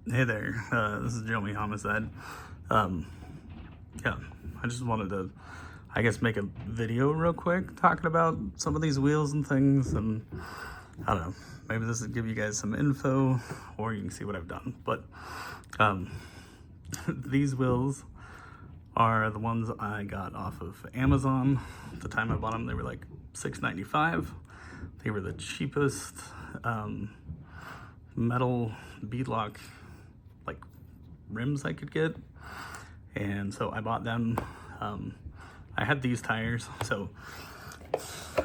Hey there, this is Joey Homicide. Yeah, I just wanted to, I guess, make a video real quick talking about some of these wheels and things, and I don't know, maybe this will give you guys some info, or you can see what I've done. But these wheels are the ones I got off of Amazon. At the time I bought them, they were like $6.95. They were the cheapest metal beadlock like rims I could get, and so I bought them. I had these tires, so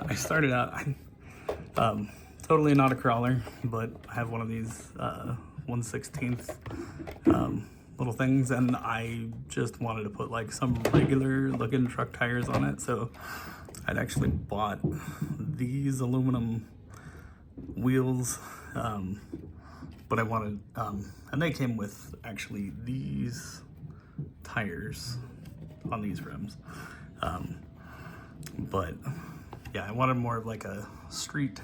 I started out totally not a crawler, but I have one of these 1/16 little things, and I just wanted to put like some regular looking truck tires on it. So I'd actually bought these aluminum wheels, but I wanted, and they came with actually these tires on these rims. But yeah, I wanted more of like a street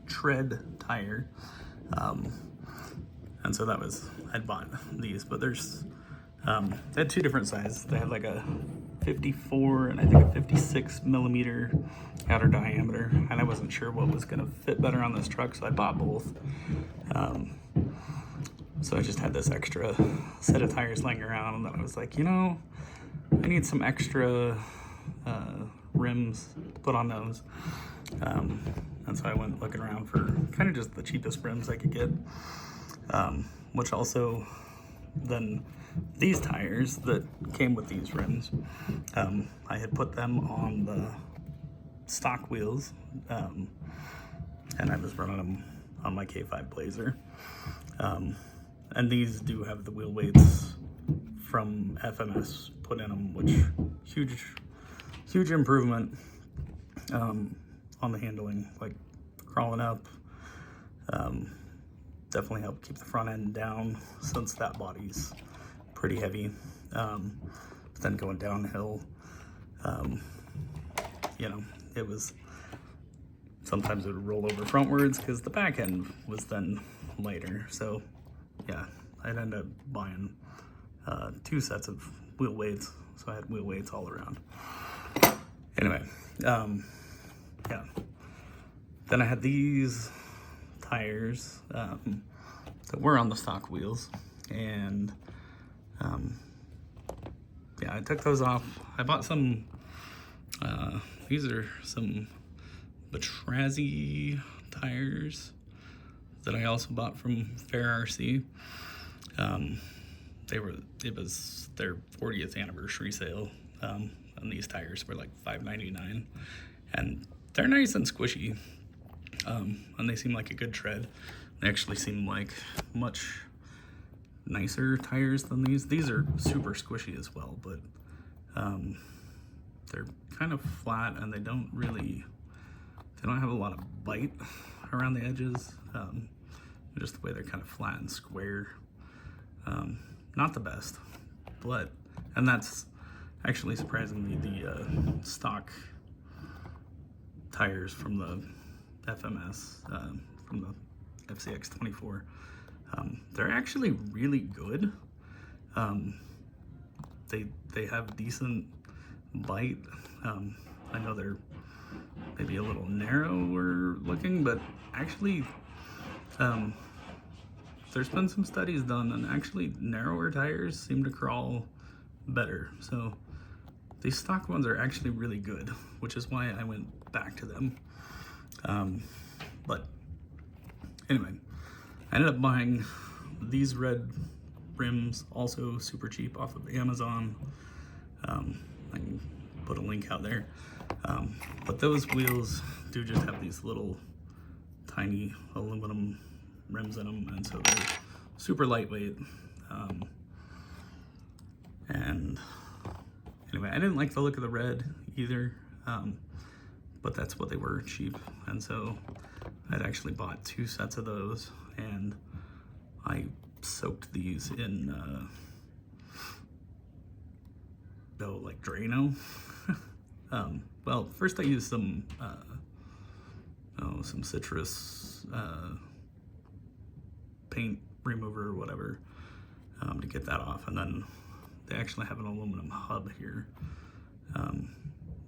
tread tire. And so that was, I'd bought these, but there's, they had two different sizes. They had like a 54 and I think a 56 millimeter outer diameter, and I wasn't sure what was gonna fit better on this truck, so I bought both. So I just had this extra set of tires laying around, and then I was like, you know, I need some extra rims to put on those. And so I went looking around for kind of just the cheapest rims I could get, which also then these tires that came with these rims, I had put them on the stock wheels, and I was running them on my K5 Blazer. And these do have the wheel weights from FMS put in them, which huge improvement on the handling, like crawling up. Definitely helped keep the front end down since that body's pretty heavy. But then going downhill, you know, it was, sometimes it would roll over frontwards because the back end was then lighter. So yeah, I'd end up buying two sets of wheel weights, so I had wheel weights all around. Anyway, yeah. Then I had these tires that were on the stock wheels, and yeah, I took those off. I bought some, these are some Batrazzi tires that I also bought from FairRC. It was their 40th anniversary sale, and these tires were like $5.99, and they're nice and squishy, and they seem like a good tread. They actually seem like much nicer tires than these. These are super squishy as well, but they're kind of flat, and they don't have a lot of bite around the edges. Just the way they're kind of flat and square. Not the best, but, and that's actually surprisingly the stock tires from the FMS, from the FCX24. They're actually really good. They have decent bite. I know they're maybe a little narrower looking, but actually, there's been some studies done, and actually narrower tires seem to crawl better. So these stock ones are actually really good, which is why I went back to them. But anyway, I ended up buying these red rims, also super cheap, off of Amazon. I can put a link out there. But those wheels do just have these little tiny aluminum rims in them, and so they're super lightweight. And anyway, I didn't like the look of the red either, but that's what they were, cheap. And so I'd actually bought two sets of those, and I soaked these in like Drano. Well, first I used some citrus paint remover or whatever to get that off. And then they actually have an aluminum hub here.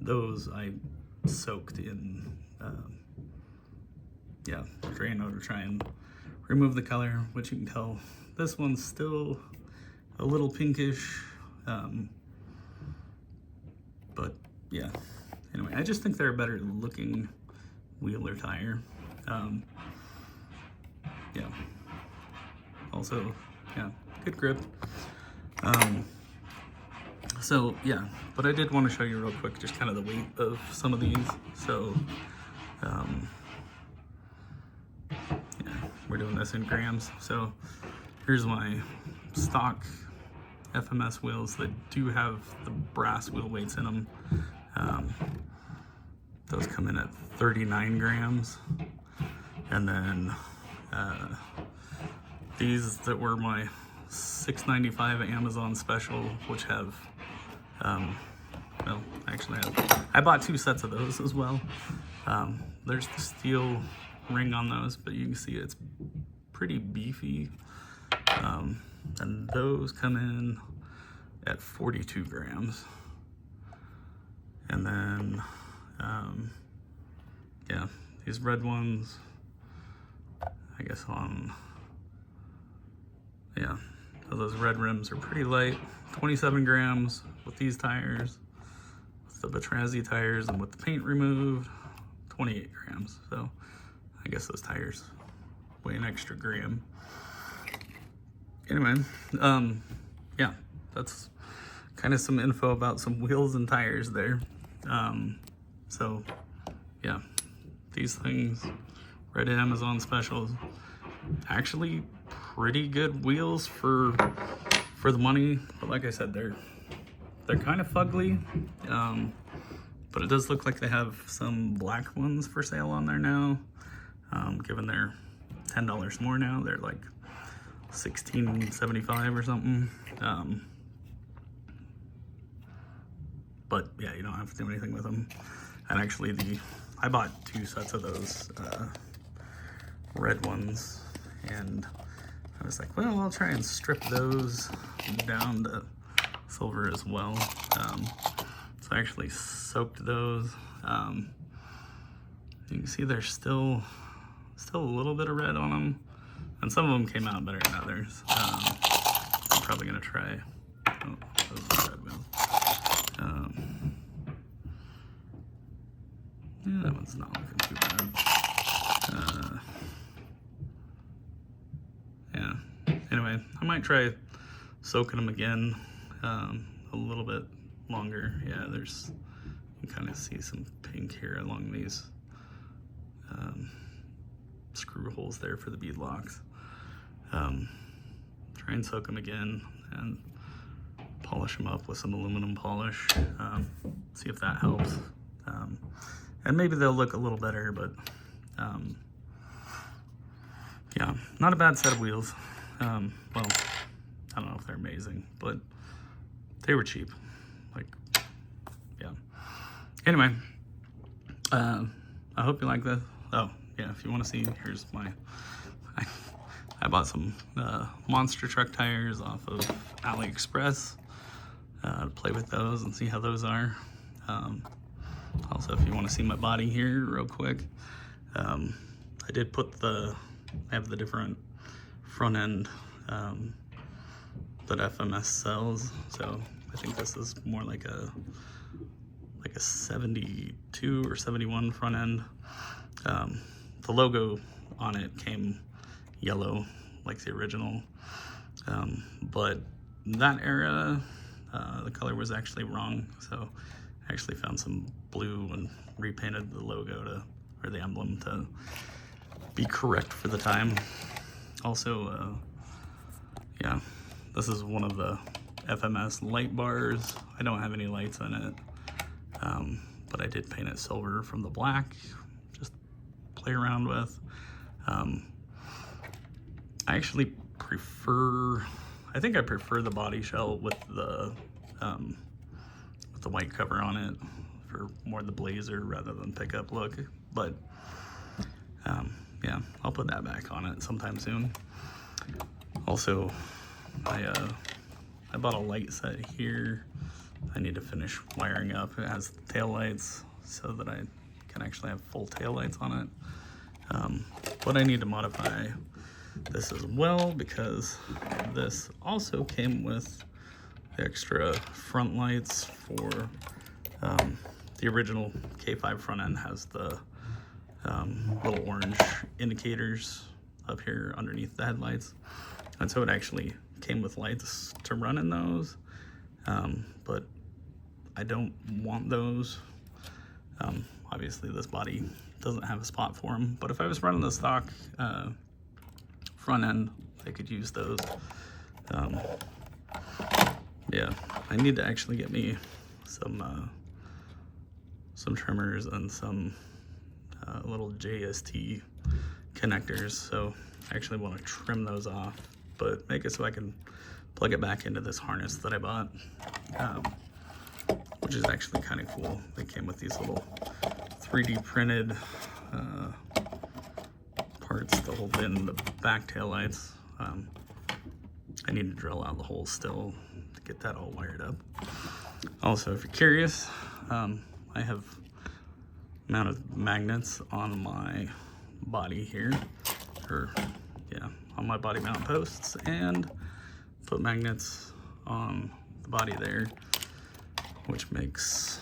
Those I soaked in Drano to try and remove the color, which you can tell this one's still a little pinkish. But yeah, anyway, I just think they're a better looking wheel or tire. Yeah, also, yeah, good grip. So yeah, but I did want to show you real quick just kind of the weight of some of these. So yeah, we're doing this in grams. So here's my stock FMS wheels that do have the brass wheel weights in them. Those come in at 39 grams. And then these that were my $6.95 Amazon special, which have, well, actually I bought 2 sets of those as well. There's the steel ring on those, but you can see it's pretty beefy. And those come in at 42 grams. And then, yeah, these red ones, I guess yeah, so those red rims are pretty light, 27 grams with these tires, with the Batrazzi tires and with the paint removed, 28 grams. So I guess those tires weigh an extra gram. Anyway, yeah, that's kind of some info about some wheels and tires there. So yeah, these things, red Amazon specials, actually pretty good wheels for the money. But like I said, they're kind of fugly. But it does look like they have some black ones for sale on there now. Given they're $10 more now, they're like $16.75 or something. But yeah, you don't have to do anything with them. And actually, I bought 2 sets of those red ones, and I was like, well, I'll try and strip those down to silver as well. So I actually soaked those. You can see there's still a little bit of red on them, and some of them came out better than others. I'm probably gonna try. Oh, those are red wheels. Yeah, that one's not looking too bad. Yeah. Anyway, I might try soaking them again a little bit longer. Yeah, you can kind of see some pink here along these screw holes there for the beadlocks. Try and soak them again and polish them up with some aluminum polish. See if that helps. And maybe they'll look a little better, but yeah, not a bad set of wheels. Well, I don't know if they're amazing, but they were cheap. Like, yeah. Anyway, I hope you like this. Oh, yeah, if you want to see, here's I bought some monster truck tires off of AliExpress to play with those and see how those are. Also, if you want to see my body here real quick, I did put I have the different front end that FMS sells. So I think this is more like a 72 or 71 front end. The logo on it came yellow like the original, but that era the color was actually wrong, so I actually found some blue and repainted the logo or the emblem to be correct for the time. Also, yeah, this is one of the FMS light bars. I don't have any lights in it, but I did paint it silver from the black, just play around with. I actually I think I prefer the body shell with the white cover on it for more the Blazer rather than pickup look. But yeah, I'll put that back on it sometime soon. Also, I bought a light set here. I need to finish wiring up. It has tail lights so that I can actually have full tail lights on it. But I need to modify this as well because this also came with the extra front lights for the original K5 front end has the little orange indicators up here underneath the headlights. And so it actually came with lights to run in those, but I don't want those. Obviously this body doesn't have a spot for them, but if I was running the stock front end, I could use those. Yeah, I need to actually get me some trimmers and some little JST connectors. So I actually want to trim those off, but make it so I can plug it back into this harness that I bought, which is actually kind of cool. They came with these little 3D printed parts to hold in the back tail lights. I need to drill out the holes still to get that all wired up. Also, if you're curious, I have mounted magnets on my body here, or yeah, on my body mount posts, and put magnets on the body there, which makes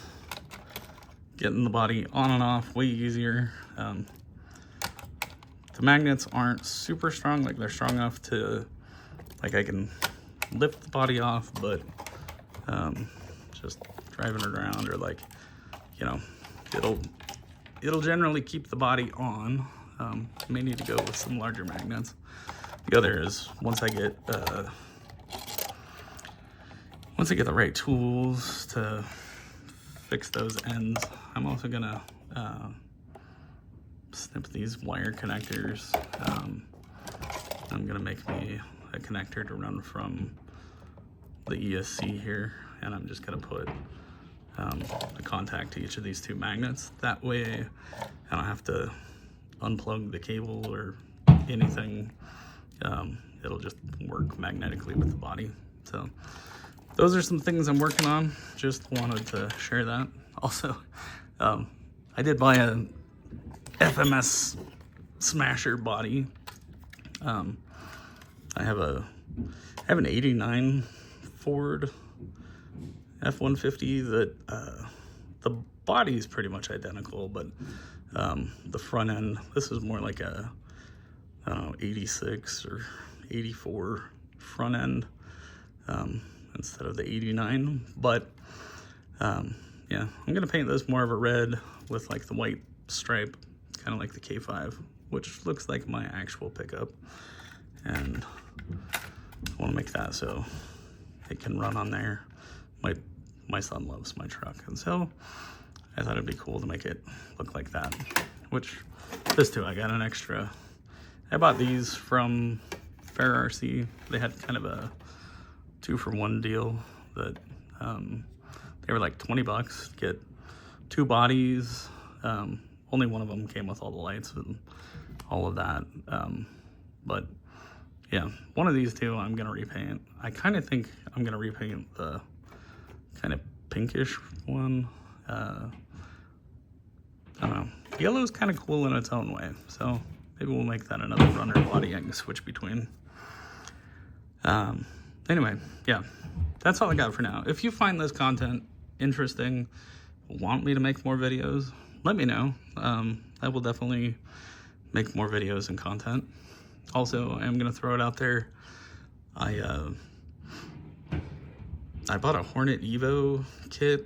getting the body on and off way easier. The magnets aren't super strong, like they're strong enough to, like I can lift the body off, but just driving it around, or like, you know, it'll generally keep the body on. May need to go with some larger magnets. The other is once I get the right tools to fix those ends, I'm also gonna snip these wire connectors. I'm gonna make me a connector to run from the ESC here, and I'm just gonna put a contact to each of these two magnets. That way I don't have to unplug the cable or anything. It'll just work magnetically with the body. So those are some things I'm working on. Just wanted to share that. Also, I did buy a FMS Smasher body. I have an 89 Ford F-150 that the body is pretty much identical, but the front end, this is more like a 86 or 84 front end instead of the 89. But yeah, I'm gonna paint this more of a red with like the white stripe, kind of like the K5, which looks like my actual pickup, and I want to make that so it can run on there. My son loves my truck, and so I thought it'd be cool to make it look like that. Which this too, I got an extra. I bought these from FairRC. They had kind of a 2-for-1 deal that they were like $20 to get 2 bodies. Only one of them came with all the lights and all of that. But yeah, one of these two I'm gonna repaint. I kind of think I'm gonna repaint the kind of pinkish one. I don't know. Yellow is kind of cool in its own way, so maybe we'll make that another runner body I can switch between. Anyway, yeah, that's all I got for now. If you find this content interesting, want me to make more videos, let me know. I will definitely make more videos and content. Also, I'm gonna throw it out there. I bought a Hornet EVO kit.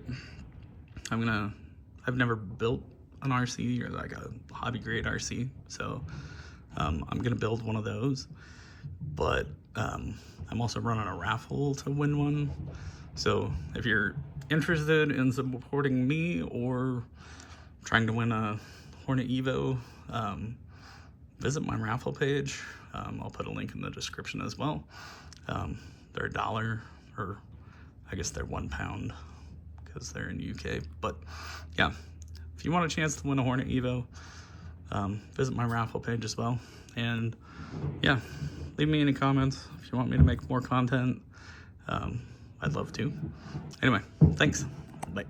I've never built an RC or like a hobby grade RC, so I'm gonna build one of those. But I'm also running a raffle to win one. So if you're interested in supporting me or trying to win a Hornet EVO, visit my raffle page. I'll put a link in the description as well. They're $1, or I guess they're £1 because they're in UK. But yeah, if you want a chance to win a Hornet EVO, visit my raffle page as well. And yeah, leave me any comments if you want me to make more content. I'd love to. Anyway, thanks. Bye.